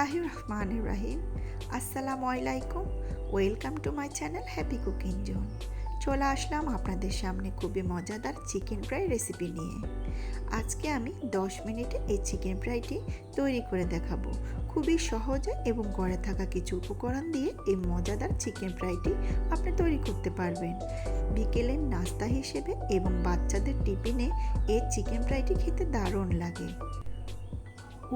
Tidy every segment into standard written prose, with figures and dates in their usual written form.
বিসমিল্লাহির রহমানির রহিম। আসসালামু আলাইকুম। Welcome to my channel happy cooking zone. চলে আসলাম আপনাদের সামনে খুবই মজাদার চিকেন ফ্রাই রেসিপি নিয়ে। আজকে আমি 10 মিনিটে এই চিকেন ফ্রাইটি তৈরি করে দেখাবো। খুবই সহজে এবং ঘরে থাকা কিছু উপকরণ দিয়ে এই মজাদার চিকেন ফ্রাইটি আপনি তৈরি করতে পারবেন। বিকেলের নাস্তা হিসেবে এবং বাচ্চাদের টিফিনে এই চিকেন ফ্রাইটি খেতে দারুণ লাগে।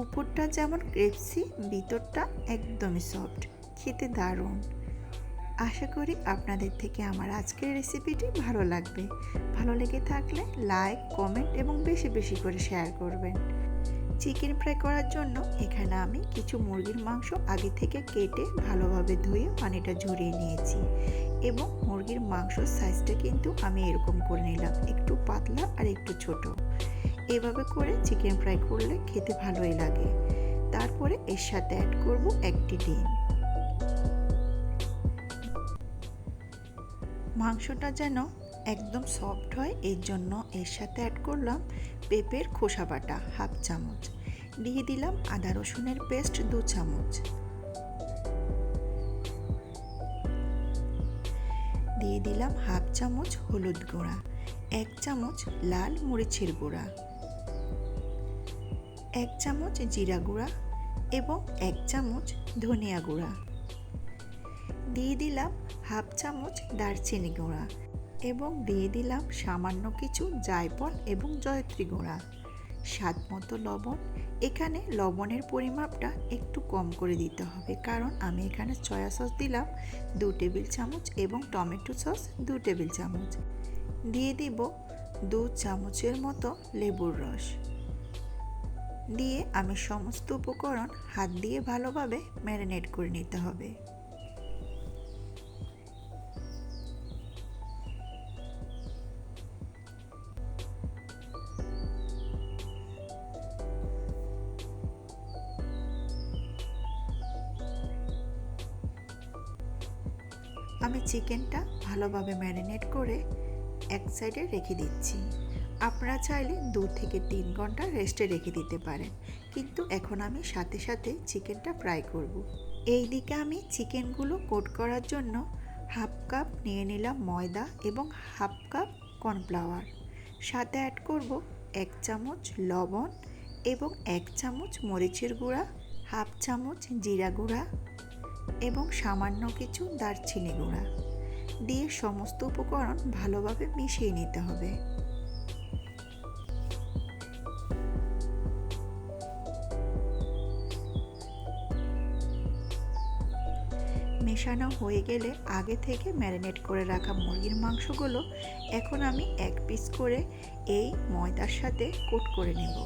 উপরটা যেমন ক্রিসপি, ভিতরটা একদমই সফট, খেতে দারুণ। আশা করি আপনাদের থেকে আমার আজকের রেসিপিটি ভালো লাগবে। ভালো লেগে থাকলে লাইক, কমেন্ট এবং বেশি বেশি করে শেয়ার করবেন। চিকেন ফ্রাই করার জন্য এখানে আমি কিছু মুরগির মাংস আগে থেকে কেটে ভালোভাবে ধুয়ে পানিটা ঝরিয়ে নিয়েছি এবং মুরগির মাংসর সাইজটা কিন্তু আমি এরকম করে নিলাম, একটু পাতলা আর একটু ছোট। এভাবে করে চিকেন ফ্রাই করলে খেতে ভালোই লাগে। তারপরে এর সাথে অ্যাড করব একটি ডিম। মাংসটা যেন একদম সফট হয় এর জন্য এর সাথে অ্যাড করলাম পেঁপের খোসা বাটা হাফ চামচ, দিয়ে দিলাম আদা রসুনের পেস্ট 2 চামচ, দিয়ে দিলাম হাফ চামচ হলুদ গুঁড়া, 1 চামচ লাল মরিচের গুঁড়া, 1 চামচ জিরা গুঁড়া এবং 1 চামচ ধনিয়া গুঁড়া, দিয়ে দিলাম হাফ চামচ দারচিনি গুঁড়া এবং দিয়ে দিলাম সামান্য কিছু জায়ফল এবং জয়ত্রী গুঁড়া, স্বাদ মতো লবণ। এখানে লবণের পরিমাপটা একটু কম করে দিতে হবে, কারণ আমি এখানে সয়া সস দিলাম 2 টেবিল চামচ এবং টমেটো সস 2 টেবিল চামচ, দিয়ে দিব 2 চামচের মতো লেবুর রস। দিয়ে আমি সমস্ত উপকরণ হাত দিয়ে ভালোভাবে ম্যারিনেট করে নিতে হবে। আমি চিকেনটা ভালোভাবে ম্যারিনেট করে এক সাইডে রেখে দিচ্ছি। আপনারা চাইলে 2 থেকে 3 ঘন্টা রেস্টে রেখে দিতে পারেন, কিন্তু এখন আমি সাথে সাথে চিকেনটা ফ্রাই করব। এই দিকে আমি চিকেনগুলো কোট করার জন্য হাফ কাপ নিয়ে নিলাম ময়দা এবং হাফ কাপ কর্নফ্লাওয়ার, সাথে অ্যাড করব 1 চামচ লবণ এবং 1 চামচ মরিচের গুঁড়া, হাফ চামচ জিরা গুঁড়া এবং সামান্য কিছু দারচিনি গুঁড়া, দিয়ে সমস্ত উপকরণ ভালোভাবে মিশিয়ে নিতে হবে। মেশানো হয়ে গেলে আগে থেকে ম্যারিনেট করে রাখা মুরগির মাংসগুলো এখন আমি 1 পিস করে এই ময়দার সাথে কোট করে নেব।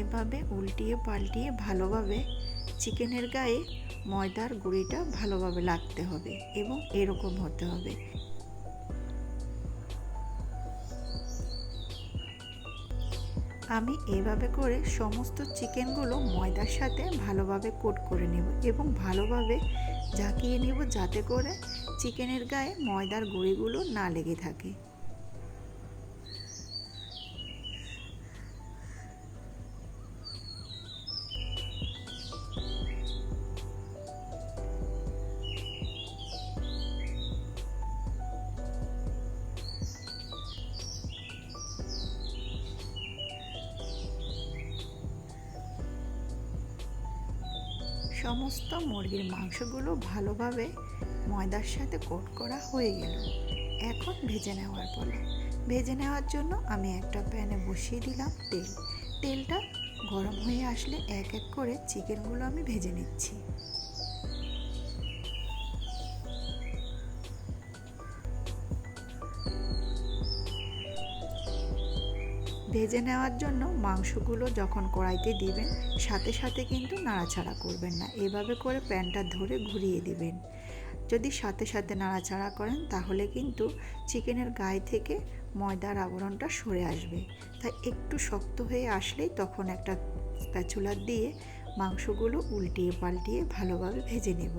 এভাবে উল্টিয়ে পাল্টিয়ে ভালোভাবে চিকেনের গায়ে ময়দার গুঁড়িটা ভালোভাবে লাগতে হবে এবং এরকম হতে হবে। আমি এভাবে করে সমস্ত চিকেনগুলো ময়দার সাথে ভালোভাবে কোট করে নেব এবং ভালোভাবে ঝাঁকিয়ে নেব, যাতে করে চিকেনের গায়ে ময়দার গুঁড়িগুলো না লেগে থাকে। সমস্ত মুরগির মাংসগুলো ভালোভাবে ময়দার সাথে কোট করা হয়ে গেল। এখন ভেজে নেওয়ার পালা। ভেজে নেওয়ার জন্য আমি একটা প্যানে বসিয়ে দিলাম তেল। তেলটা গরম হয়ে আসলে এক এক করে চিকেনগুলো আমি ভেজে নিচ্ছি। ভেজে নেওয়ার জন্য মাংসগুলো যখন কড়াইতে দিবেন সাথে সাথে কিন্তু নাড়াচাড়া করবেন না, এভাবে করে প্যানটা ধরে ঘুরিয়ে দিবেন। যদি সাথে সাথে নাড়াচাড়া করেন তাহলে কিন্তু চিকেনের গায়ে থেকে ময়দার আবরণটা সরে আসবে। তাই একটু শক্ত হয়ে আসলেই তখন একটা স্প্যাচুলা দিয়ে মাংসগুলো উল্টিয়ে পাল্টিয়ে ভালোভাবে ভেজে নেব।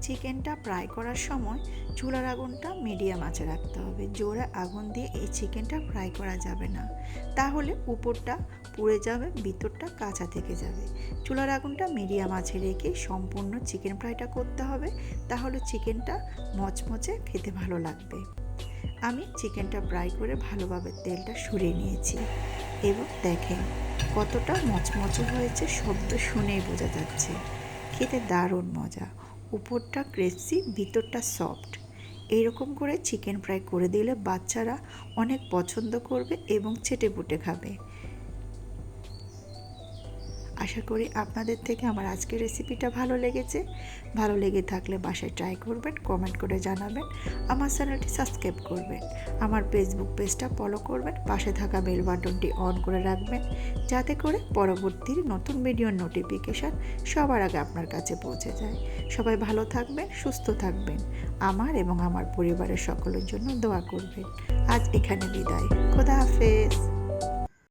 চিকেনটা ফ্রাই করার সময় চুলার আগুনটা মিডিয়াম আঁচে রাখতে হবে। জোরে আগুন দিয়ে এই চিকেনটা ফ্রাই করা যাবে না, তাহলে উপরটা পুড়ে যাবে, ভিতরটা কাঁচা থেকে যাবে। চুলার আগুনটা মিডিয়াম আঁচে রেখে সম্পূর্ণ চিকেন ফ্রাইটা করতে হবে, তাহলে চিকেনটা মচমচে খেতে ভালো লাগবে। আমি চিকেনটা ফ্রাই করে ভালোভাবে তেলটা সরিয়ে নিয়েছি এবং দেখেন কতটা মচমচে হয়েছে, শব্দ শুনেই বোঝা যাচ্ছে। খেতে দারুণ মজা, উপরটা ক্রিসপি, ভিতরটা সফট। এইরকম করে চিকেন ফ্রাই করে দিলে বাচ্চারা অনেক পছন্দ করবে এবং চেটেপুটে খাবে। আশা করি আপনাদের থেকে আমার আজকের রেসিপিটা ভালো লেগেছে। ভালো লেগে থাকলে বাসায় ট্রাই করবেন, কমেন্ট করে জানাবেন, আমার চ্যানেলটি সাবস্ক্রাইব করবেন, আমার ফেসবুক পেজটা ফলো করবেন, পাশে থাকা বেল বাটনটি অন করে রাখবেন, যাতে করে পরবর্তী নতুন ভিডিওর নোটিফিকেশান সবার আগে আপনার কাছে পৌঁছে যায়। সবাই ভালো থাকবেন, সুস্থ থাকবেন, আমার এবং আমার পরিবারের সকলের জন্য দোয়া করবেন। আজ এখানে বিদায়, খোদা হাফেজ।